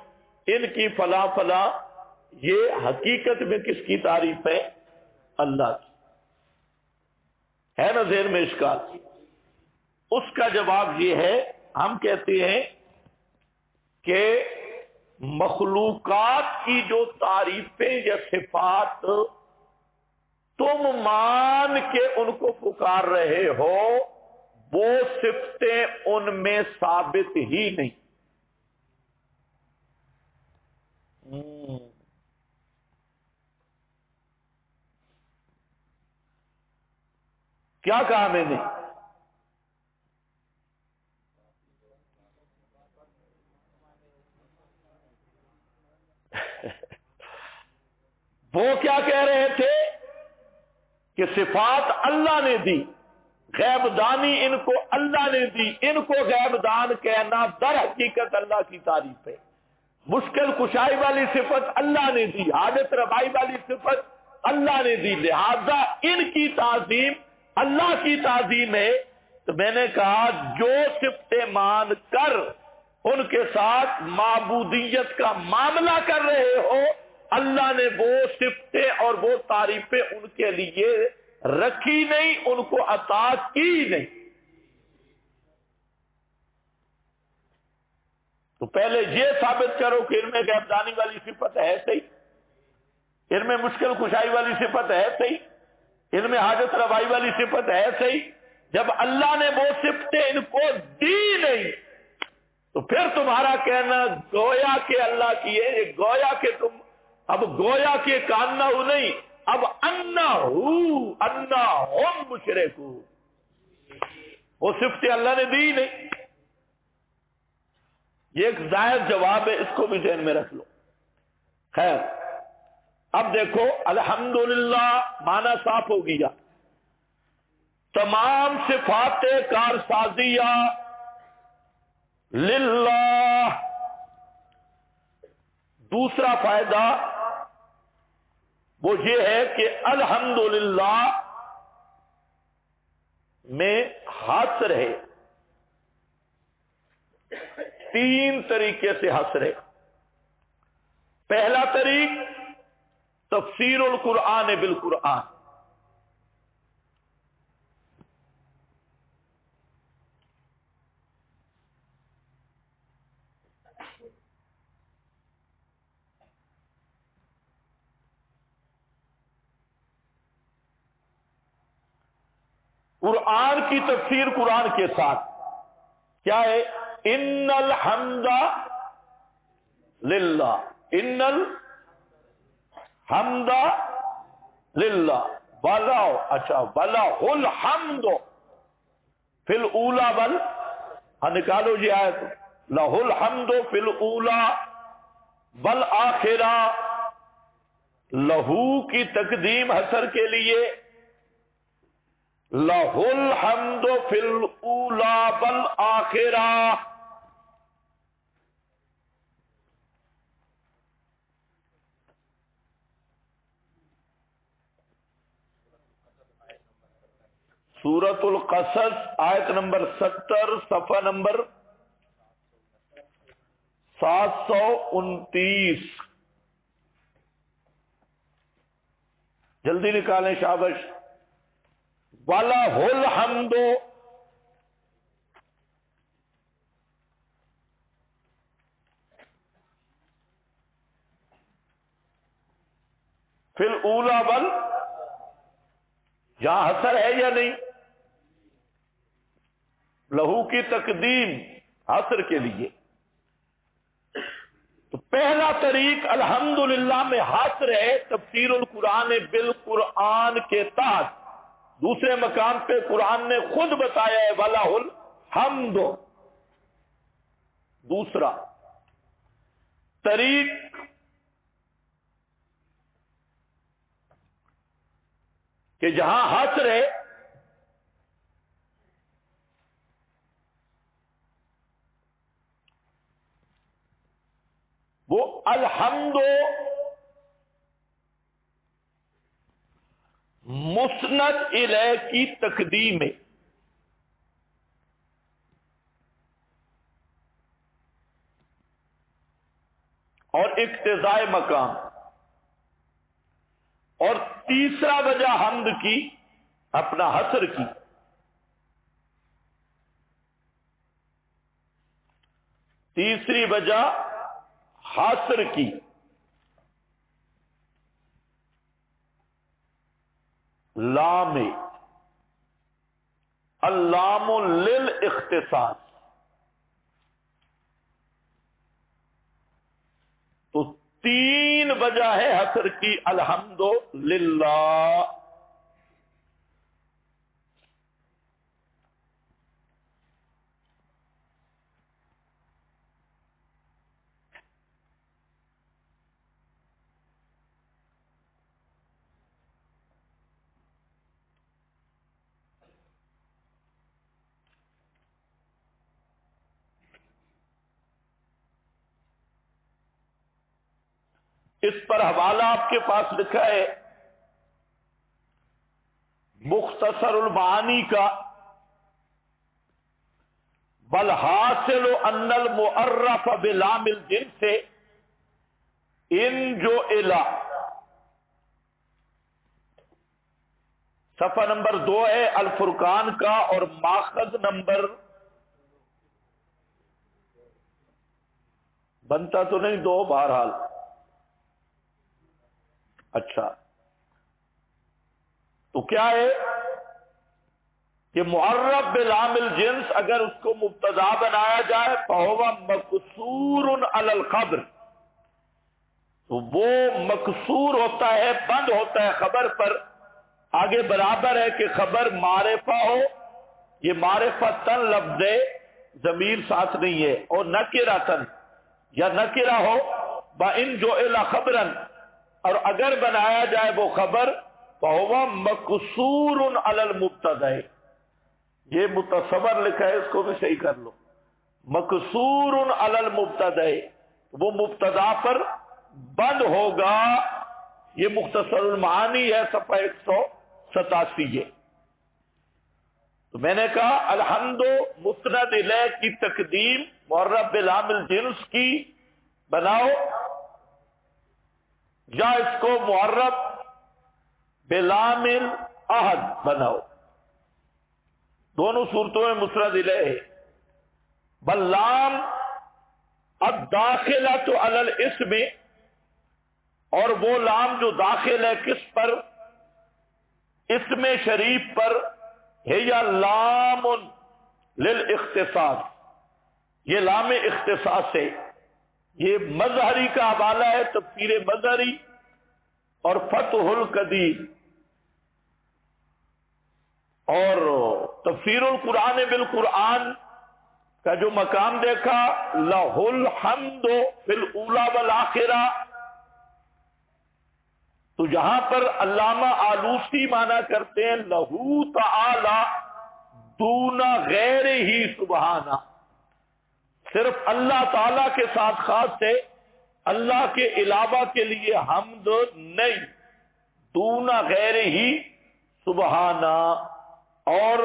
ان کی فلاں فلاں، یہ حقیقت میں کس کی تعریف ہے؟ اللہ کی ہے نا ذہن میں اشکال؟ اس کا جواب یہ ہے، ہم کہتے ہیں کہ مخلوقات کی جو تعریفیں یا صفات تم مان کے ان کو پکار رہے ہو، وہ صفتیں ان میں ثابت ہی نہیں۔ کیا کہا میں نے؟ وہ کیا کہہ رہے تھے کہ صفات اللہ نے دی، غیب دانی ان کو اللہ نے دی، ان کو غیب دان کہنا در حقیقت اللہ کی تعریف ہے۔ مشکل کشائی والی صفت اللہ نے دی، حاجت رفائی والی صفت اللہ نے دی، لہذا ان کی تعظیم اللہ کی تعظیم ہے۔ تو میں نے کہا جو صفتیں مان کر ان کے ساتھ معبودیت کا معاملہ کر رہے ہو، اللہ نے وہ صفتیں اور وہ تعریفیں ان کے لیے رکھی نہیں، ان کو عطا کی نہیں۔ تو پہلے یہ ثابت کرو کہ ان میں غیب دانی والی صفت ہے صحیح، ان میں مشکل کشائی والی صفت ہے صحیح، ان میں حاجت روائی والی صفت ہے صحیح۔ جب اللہ نے وہ صفتیں ان کو دی نہیں، تو پھر تمہارا کہنا گویا کہ اللہ کی ہے، یہ گویا کہ تم اب گویا کہ کاننا ہو نہیں، اب انا ہم مشرکو، وہ صفتیں اللہ نے دی نہیں۔ یہ ایک زائد جواب ہے، اس کو بھی ذہن میں رکھ لو۔ خیر، اب دیکھو الحمدللہ معنی صاف ہو گیا، تمام صفات کارسازیہ للہ۔ دوسرا فائدہ وہ یہ ہے کہ الحمدللہ میں حصر ہے، تین طریقے سے حصر ہے۔ پہلا طریق تفسیر القرآن بالقرآن، قرآن کی تفسیر قرآن کے ساتھ کیا ہے؟ ان الحمد للہ، ان الحمد للہ ولا، اچھا ولا الحمد فی الاولی بل، نکالو جی آیت، لہ الحمد فی الاولی والآخرہ، لہو کی تقدیم حسر کے لیے، لہ الحمد فی الاولی والآخرہ۔ سورۃ القصص آیت نمبر 70، صفحہ نمبر 729۔ جلدی نکالیں شابش. وَلَهُ الْحَمْدُ فی الاولی بل یہاں حسر ہے یا نہیں؟ لہو کی تقدیم حسر کے لیے. تو پہلا طریق الحمدللہ میں حسر ہے تفسیر القرآن بالقرآن کے تحت. دوسرے مقام پہ قرآن نے خود بتایا ہے وَلَهُ الْحَمْدُ. دوسرا طریق کہ جہاں حسر ہے وہ الحمد مسند الیہ کی تقدیم ہے. اور اقتضاء مقام. اور تیسرا وجہ حمد کی اپنا حسر کی تیسری وجہ حسر کی لام اللام للاختصاص. تو تین وجہ ہے حسر کی الحمدللہ. اس پر حوالہ آپ کے پاس لکھا ہے مختصر المعانی کا. بل حاصل ان المعرف بلام الجنس ان جو الا. صفحہ نمبر 2 ہے الفرقان کا اور ماخذ نمبر بنتا تو نہیں 2 بہرحال. اچھا تو کیا ہے کہ معرف بلام الجنس اگر اس کو مبتدا بنایا جائے فہو مقصور علی الخبر تو وہ مقصور ہوتا ہے بند ہوتا ہے خبر پر. آگے برابر ہے کہ خبر معرفہ ہو. یہ معرفتن لفظ ضمیر ساتھ نہیں ہے. اور نکرتن یا نکرہ ہو بَإِن جُعِلَ خبرن اور اگر بنایا جائے وہ خبر فَهُوَ مَقْصُورٌ عَلَى الْمُبْتَدَإِ. یہ متصور لکھا ہے اس کو بھی صحیح کر لو. مقصور علی المبتدأ وہ مبتدا پر بند ہوگا. یہ مختصر المعانی ہے صفحہ 187 ہے. تو میں نے کہا الحمد مسند الیہ کی تقدیم معرف بلام الجنس کی بناؤ یا اس کو معرف بلام الاحد بناؤ. دونوں صورتوں میں مسند الیہ ہے. بلام الداخلۃ علی الاسم اور وہ لام جو داخل ہے کس پر؟ اسم شریف پر. ہے یا لام للاختصاص. یہ لام اختصاص ہے. یہ مظہری کا حوالہ ہے تفسیر مظہری اور فتح القدیر اور تفسیر القرآن بالقرآن کا جو مقام دیکھا لہ الحمد فی الاولی والآخرہ. تو جہاں پر علامہ آلوسی مانا کرتے ہیں لہو تعالی دون غیر ہی سبحانہ. صرف اللہ تعالی کے ساتھ خاص ہے, اللہ کے علاوہ کے لیے حمد نہیں. دون غیر ہی سبحانہ. اور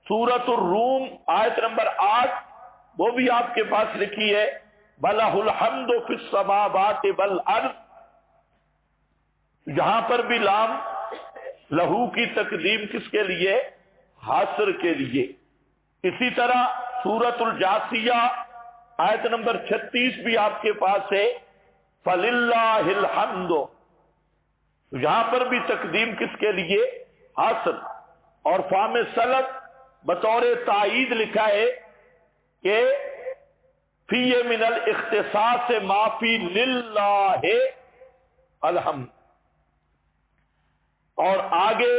سورۃ الروم آیت نمبر 8 وہ بھی آپ کے پاس لکھی ہے وَلَهُ الْحَمْدُ فِي السَّمَاوَاتِ وَالْأَرْضِ. یہاں پر بھی لام لہو کی تقدیم کس کے لیے؟ حاصر کے لیے. اسی طرح سورۃ الجاثیہ آیت نمبر 36 بھی آپ کے پاس ہے، فَلِلَّهِ الْحَمْدُ. یہاں پر بھی تقدیم کس کے لیے؟ حاصر. اور فام سلف بطور تائید لکھا ہے کہ فی من الاختصاص ما فی للہ الحمد. اور آگے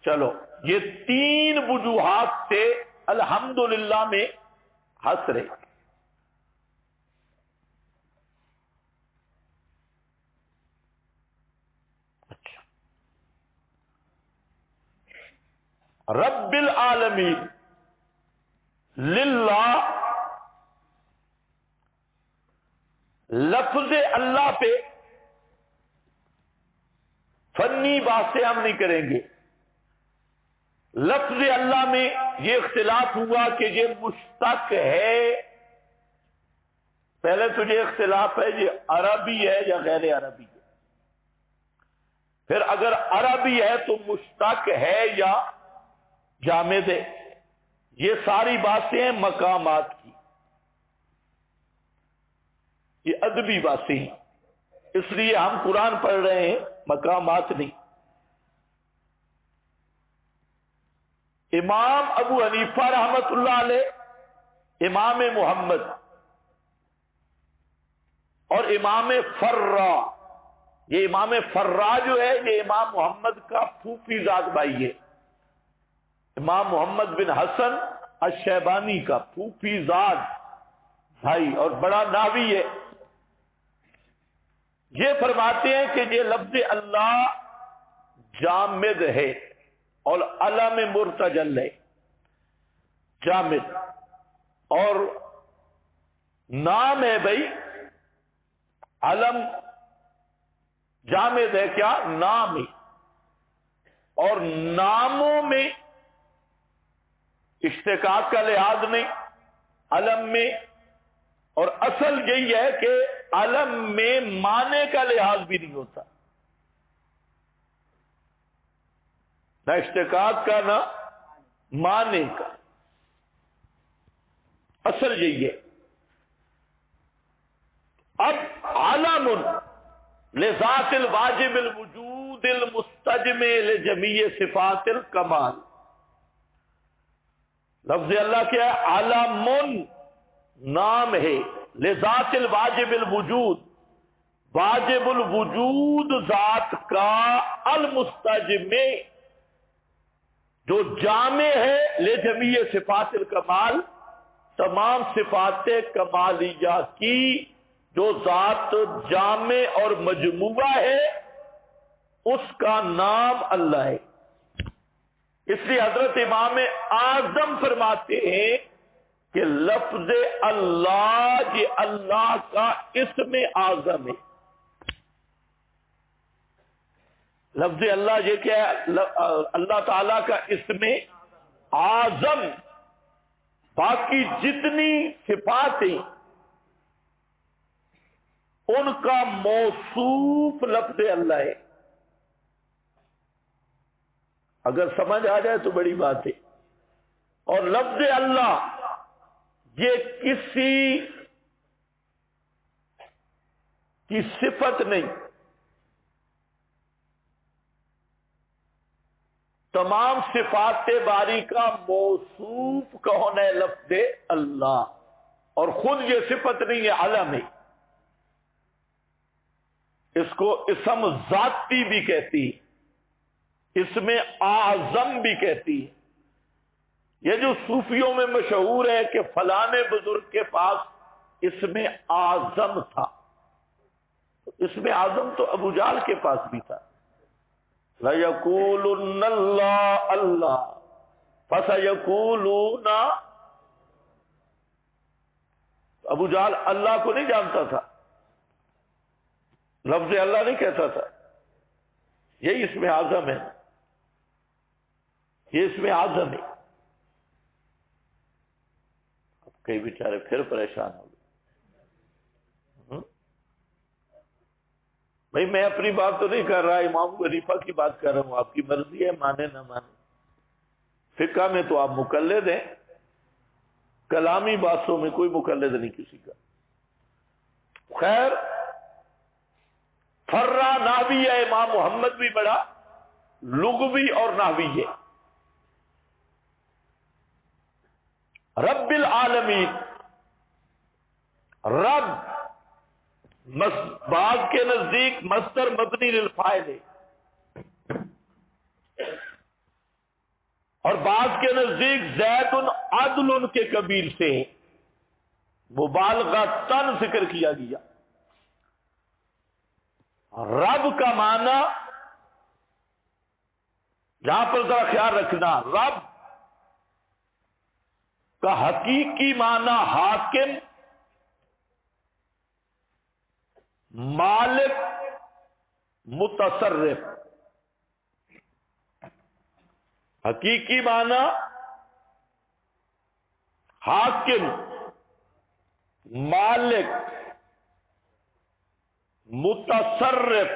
چلو، یہ 3 وجوہات سے الحمدللہ میں حسر ہے. رب العالمین، للہ، لفظ اللہ پہ فنی باتیں ہم نہیں کریں گے. لفظ اللہ میں یہ اختلاف ہوا کہ یہ مشتق ہے. پہلے تو یہ اختلاف ہے یہ عربی ہے یا غیر عربی ہے. پھر اگر عربی ہے تو مشتق ہے یا جامد ہے. یہ ساری باتیں ہیں مقامات کی، یہ ادبی باتیں ہیں، اس لیے ہم قرآن پڑھ رہے ہیں، مقامات نہیں. امام ابو حنیفہ رحمت اللہ علیہ، امام محمد اور امام فرا، یہ امام فرا جو ہے یہ امام محمد کا پھوپھی ذات بھائی ہے. امام محمد بن حسن الشیبانی کا پھوپھی ذات بھائی اور بڑا ناوی ہے. یہ فرماتے ہیں کہ یہ لفظ اللہ جامد ہے اور علم مرتجل ہے. جامد اور نام ہے بھائی، علم جامد ہے کیا؟ نام ہے. اور ناموں میں اشتقاق کا لحاظ نہیں علم میں، اور اصل یہی ہے کہ علم میں معنی کا لحاظ بھی نہیں ہوتا، نہ اشتقاق کا نہ معنی کا. اصل یہی ہے. اب علم لذات الواجب الوجود المستجمع لجمیع صفات الکمال. لفظ اللہ کیا ہے؟ علم، نام ہے، لذات الواجب الوجود، واجب الوجود ذات کا، المستجمع جو جامع ہے، لجمیع صفات الکمال، تمام صفات کمالیہ کی، جو ذات جامع اور مجموعہ ہے، اس کا نام اللہ ہے. اس لیے حضرت امام اعظم فرماتے ہیں کہ لفظ اللہ یہ اللہ کا اسم اعظم ہے. لفظ اللہ یہ کیا ہے؟ اللہ تعالی کا اسم اعظم. باقی جتنی صفات ہیں ان کا موصوف لفظ اللہ ہے. اگر سمجھ آ جائے تو بڑی بات ہے. اور لفظ اللہ یہ کسی کی صفت نہیں، تمام صفات باری کا موصوف کون ہے؟ لفظ اللہ. اور خود یہ صفت نہیں ہے، علم ہے. اس کو اسم ذاتی بھی کہتی ہے، اسم اعظم بھی کہتی ہے. یہ جو صوفیوں میں مشہور ہے کہ فلانے بزرگ کے پاس اسم اعظم تھا، اسم اعظم تو ابو جہل کے پاس بھی تھا. لَيَقُولُنَّ اللَّهُ اللہ فَسَيَقُولُونَ. ابو جہل اللہ کو نہیں جانتا تھا، لفظ اللہ نہیں کہتا تھا. یہی اسم اعظم ہے، یہ اسم اعظم ہے. اب کئی بیچارے پھر پریشان ہو گئے. بھائی میں اپنی بات تو نہیں کر رہا، امام ابو حنیفہ کی بات کر رہا ہوں، آپ کی مرضی ہے مانے نہ مانے، فقہ میں تو آپ مقلد ہیں، کلامی باتوں میں کوئی مقلد نہیں کسی کا۔ خیر، فرا ناوی ہے، امام محمد بھی بڑا لغوی اور ناوی ہے۔ رب العالمین، رب بعض کے نزدیک مصدر مبنی للفاعل ہے، اور بعض کے نزدیک زید عدل کے قبیل سے مبالغہ تن ذکر کیا گیا۔ رب کا معنی یہاں پر ذرا خیال رکھنا، رب کا حقیقی معنی حاکم، مالک، متصرف۔ حقیقی معنی حاکم، مالک، متصرف۔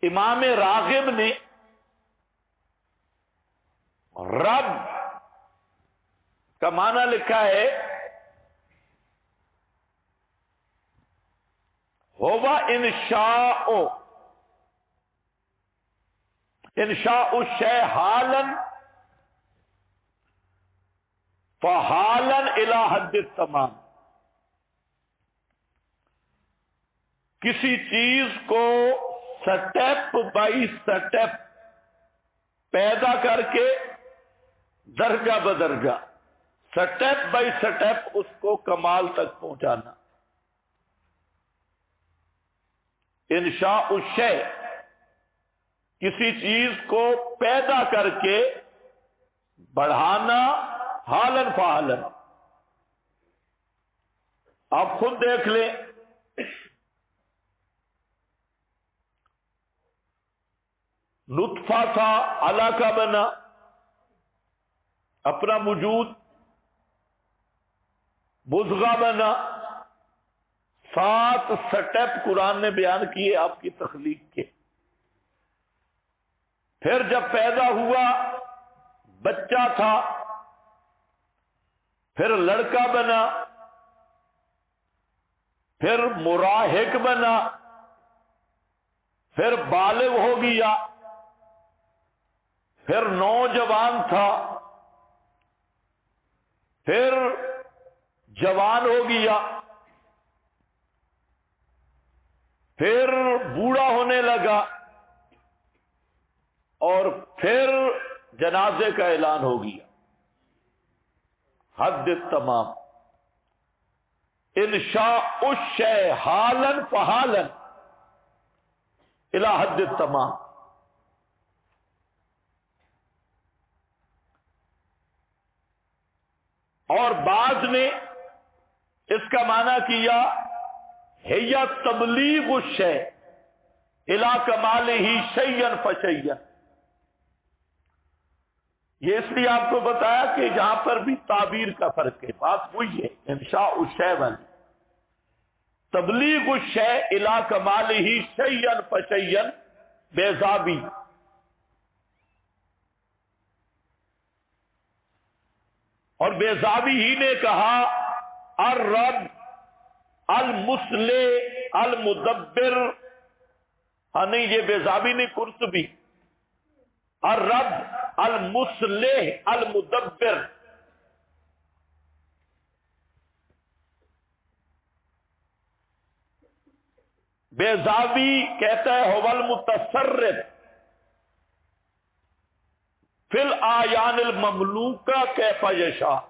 امام راغب نے رب کا معنی لکھا ہے ہوا انشاء الشیء حالا فحالا الی حد التمام، کسی چیز کو سٹیپ بائی سٹیپ پیدا کر کے درجہ بدرجہ، سٹیپ بائی سٹیپ اس کو کمال تک پہنچانا۔ انشاء الشیء، کسی چیز کو پیدا کر کے بڑھانا، حالن فحالن۔ آپ خود دیکھ لیں، نطفہ تھا، علاقہ بنا، اپنا وجود مضغہ بنا، 7 سٹیپ قرآن نے بیان کیے آپ کی تخلیق کے۔ پھر جب پیدا ہوا بچہ تھا، پھر لڑکا بنا، پھر مراہق بنا، پھر بالغ ہو گیا، پھر نوجوان تھا، پھر جوان ہو گیا، پھر بوڑھا ہونے لگا، اور پھر جنازے کا اعلان ہو گیا۔ حد تمام، انشاء الشیء حالا فحالا الی حد تمام۔ اور بعض نے اس کا معنی کیا ہے تبلیغ الشیء الی کمالہ شیئا فشیئا۔ یہ اس لیے آپ کو بتایا کہ جہاں پر بھی تعبیر کا فرق ہے، بات وہی ہے، انشاء الشیء والی۔ تبلیغ الشیء الی کمالہ شیئا فشیئا بیضابی، اور بیضابی ہی نے کہا الرب المصلح المدبر، ہاں نہیں، یہ بیضابی نے، قرطبی، الرب المصلح المدبر۔ بیضابی کہتا ہے هو المتصرف فی الاعیان المملوکہ کیف یشاء۔